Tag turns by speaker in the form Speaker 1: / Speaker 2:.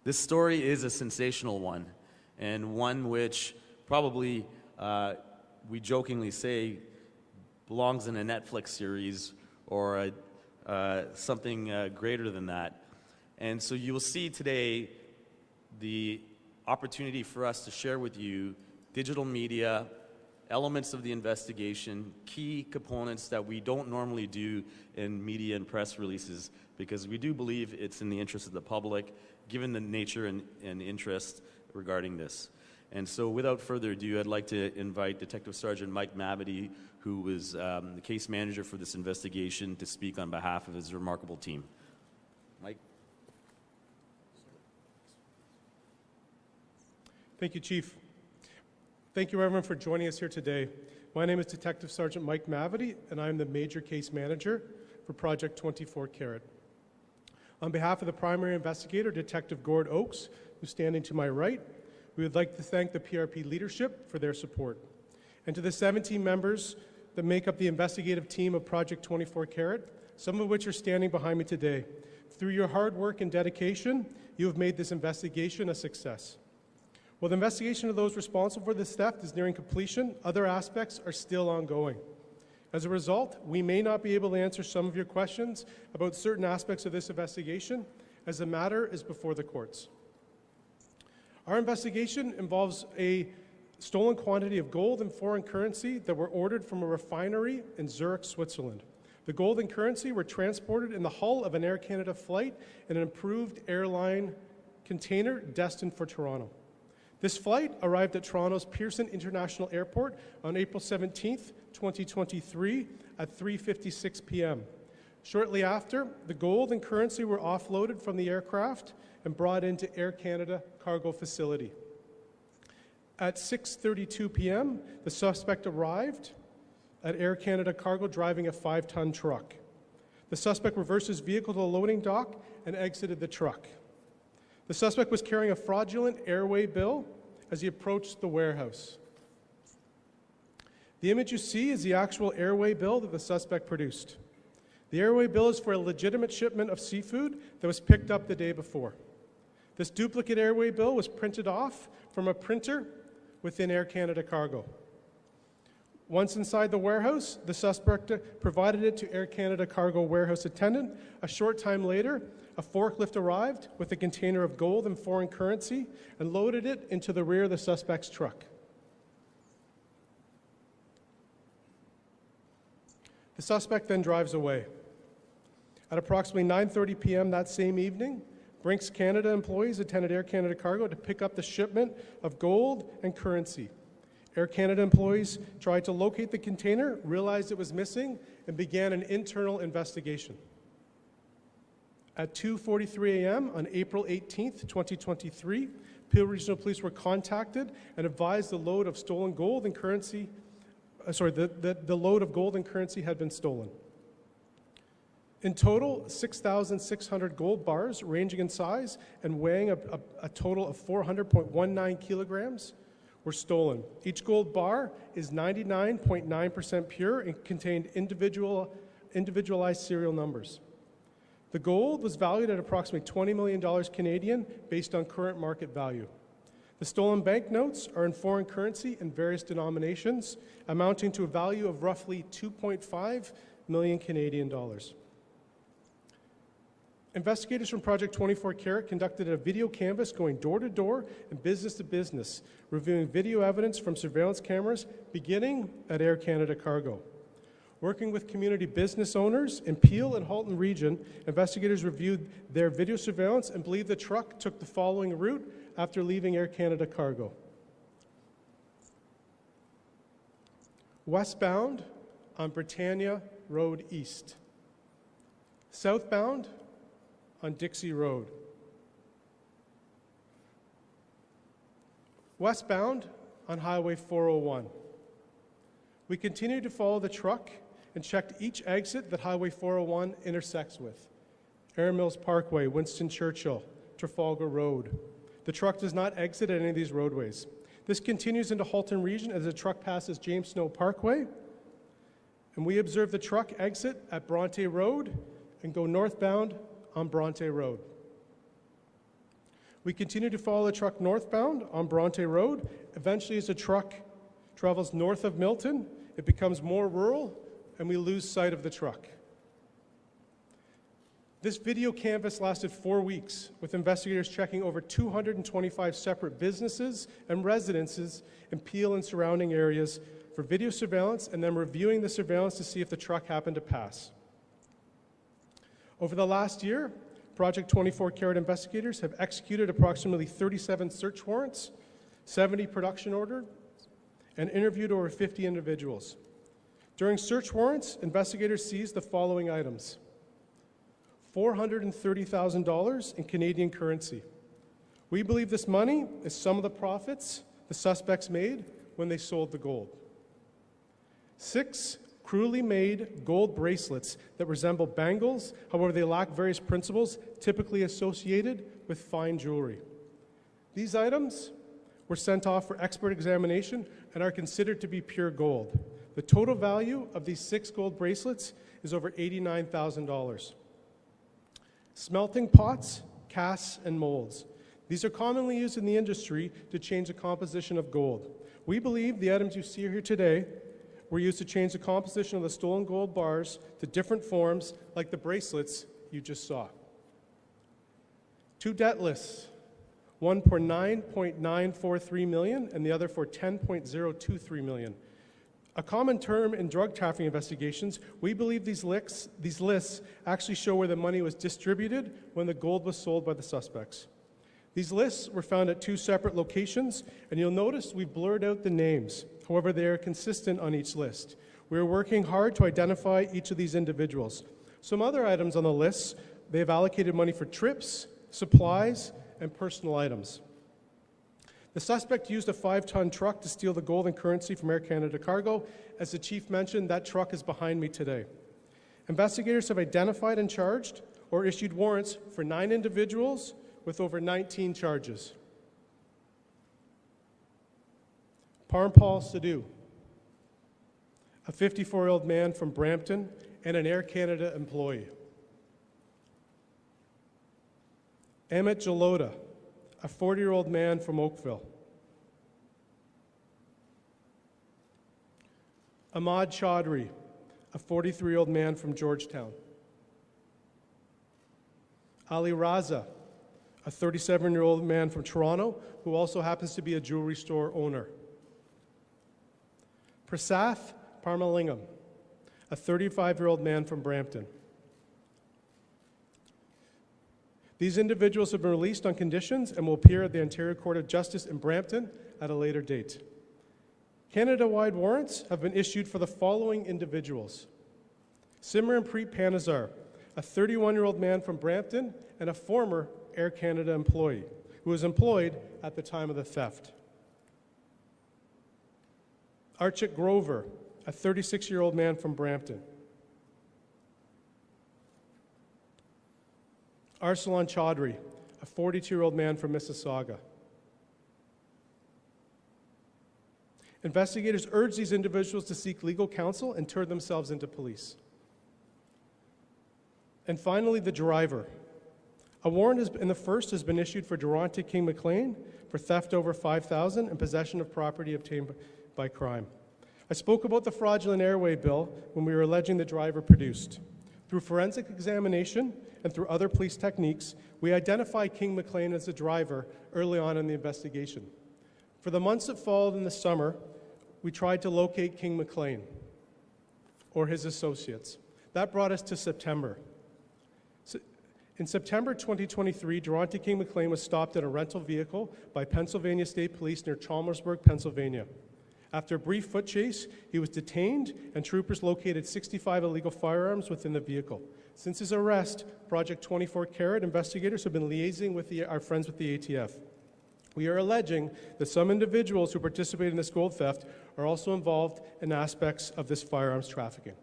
Speaker 1: This story is a sensational one, and one which probably, we jokingly say, belongs in a Netflix series or something greater than that. And so you will see today the opportunity for us to share with you digital media, elements of the investigation, key components that we don't normally do in media and press releases, because we do believe it's in the interest of the public, given the nature and interest regarding this. And so without further ado, I'd like to invite Detective Sergeant Mike Mavity, who was the case manager for this investigation, to speak on behalf of his remarkable team. Mike?
Speaker 2: Thank you, Chief. Thank you, everyone, for joining us here today. My name is Detective Sergeant Mike Mavity, and I'm the Major Case Manager for Project 24 Carat. On behalf of the primary investigator, Detective Gord Oakes, who's standing to my right, we would like to thank the PRP leadership for their support. And to the 17 members that make up the investigative team of Project 24 Carat, some of which are standing behind me today. Through your hard work and dedication, you have made this investigation a success. While the investigation of those responsible for this theft is nearing completion, other aspects are still ongoing. As a result, we may not be able to answer some of your questions about certain aspects of this investigation, as the matter is before the courts. Our investigation involves a stolen quantity of gold and foreign currency that were ordered from a refinery in Zurich, Switzerland. The gold and currency were transported in the hull of an Air Canada flight in an approved airline container destined for Toronto. This flight arrived at Toronto's Pearson International Airport on April 17th, 2023 at 3:56 p.m. Shortly after, the gold and currency were offloaded from the aircraft and brought into Air Canada cargo facility. At 6:32 p.m., the suspect arrived at Air Canada Cargo driving a 5-ton truck. The suspect reversed his vehicle to the loading dock and exited the truck. The suspect was carrying a fraudulent airway bill as he approached the warehouse. The image you see is the actual airway bill that the suspect produced. The airway bill is for a legitimate shipment of seafood that was picked up the day before. This duplicate airway bill was printed off from a printer within Air Canada Cargo. Once inside the warehouse, the suspect provided it to Air Canada Cargo warehouse attendant. A short time later, a forklift arrived with a container of gold and foreign currency and loaded it into the rear of the suspect's truck. The suspect then drives away. At approximately 9:30 p.m. that same evening, Brinks Canada employees attended Air Canada Cargo to pick up the shipment of gold and currency. Air Canada employees tried to locate the container, realized it was missing, and began an internal investigation. At 2:43 a.m. on April 18th, 2023, Peel Regional Police were contacted and advised the load of stolen gold and currency, the load of gold and currency had been stolen. In total, 6,600 gold bars ranging in size and weighing a total of 400.19 kilograms were stolen. Each gold bar is 99.9% pure and contained individualized serial numbers. The gold was valued at approximately $20 million Canadian based on current market value. The stolen banknotes are in foreign currency in various denominations, amounting to a value of roughly 2.5 million Canadian dollars. Investigators from Project 24 Carat conducted a video canvass going door to door and business to business, reviewing video evidence from surveillance cameras beginning at Air Canada Cargo. Working with community business owners in Peel and Halton region, investigators reviewed their video surveillance and believe the truck took the following route after leaving Air Canada Cargo. Westbound on Britannia Road East. Southbound on Dixie Road. Westbound on Highway 401. We continued to follow the truck and checked each exit that Highway 401 intersects with. Erin Mills Parkway, Winston Churchill, Trafalgar Road. The truck does not exit at any of these roadways. This continues into Halton region as the truck passes James Snow Parkway, and we observe the truck exit at Bronte Road and go northbound on Bronte Road. We continue to follow the truck northbound on Bronte Road. Eventually, as the truck travels north of Milton, it becomes more rural, and we lose sight of the truck. This video canvass lasted 4 weeks, with investigators checking over 225 separate businesses and residences in Peel and surrounding areas for video surveillance, and then reviewing the surveillance to see if the truck happened to pass. Over the last year, Project 24 Carat investigators have executed approximately 37 search warrants, 70 production orders, and interviewed over 50 individuals. During search warrants, investigators seized the following items: $430,000 in Canadian currency. We believe this money is some of the profits the suspects made when they sold the gold. 6 cruelly made gold bracelets that resemble bangles, however they lack various principles typically associated with fine jewelry. These items were sent off for expert examination and are considered to be pure gold. The total value of these 6 gold bracelets is over $89,000. Smelting pots, casts, and molds. These are commonly used in the industry to change the composition of gold. We believe the items you see here today were used to change the composition of the stolen gold bars to different forms, like the bracelets you just saw. 2 debt lists, one for $9.943 million and the other for $10.023 million. A common term in drug trafficking investigations, we believe these lists actually show where the money was distributed when the gold was sold by the suspects. These lists were found at 2 separate locations, and you'll notice we blurred out the names. However, they are consistent on each list. We are working hard to identify each of these individuals. Some other items on the list, they have allocated money for trips, supplies, and personal items. The suspect used a 5-ton truck to steal the gold and currency from Air Canada Cargo. As the chief mentioned, that truck is behind me today. Investigators have identified and charged or issued warrants for 9 individuals with over 19 charges. Parmpal Sidhu, a 54-year-old man from Brampton and an Air Canada employee. Amit Jalota, a 40-year-old man from Oakville. Ahmad Chaudhry, a 43-year-old man from Georgetown. Ali Raza, a 37-year-old man from Toronto who also happens to be a jewelry store owner. Prasath Parmalingam, a 35-year-old man from Brampton. These individuals have been released on conditions and will appear at the Ontario Court of Justice in Brampton at a later date. Canada-wide warrants have been issued for the following individuals: Simranpreet Panazar, a 31-year-old man from Brampton and a former Air Canada employee who was employed at the time of the theft. Archit Grover, a 36-year-old man from Brampton. Arsalan Chaudhry, a 42-year-old man from Mississauga. Investigators urge these individuals to seek legal counsel and turn themselves into police. And finally, the driver. A warrant in the first has been issued for Durante King McLean for theft over $5,000 and possession of property obtained by crime. I spoke about the fraudulent airway bill when we were alleging the driver produced. Through forensic examination and through other police techniques, we identified King McLean as the driver early on in the investigation. For the months that followed in the summer, we tried to locate King McLean or his associates. That brought us to September. In September 2023, Durante King McLean was stopped in a rental vehicle by Pennsylvania State Police near Chalmersburg, Pennsylvania. After a brief foot chase, he was detained, and troopers located 65 illegal firearms within the vehicle. Since his arrest, Project 24 Carat investigators have been liaising with our friends with the ATF. We are alleging that some individuals who participated in this gold theft are also involved in aspects of this firearms trafficking.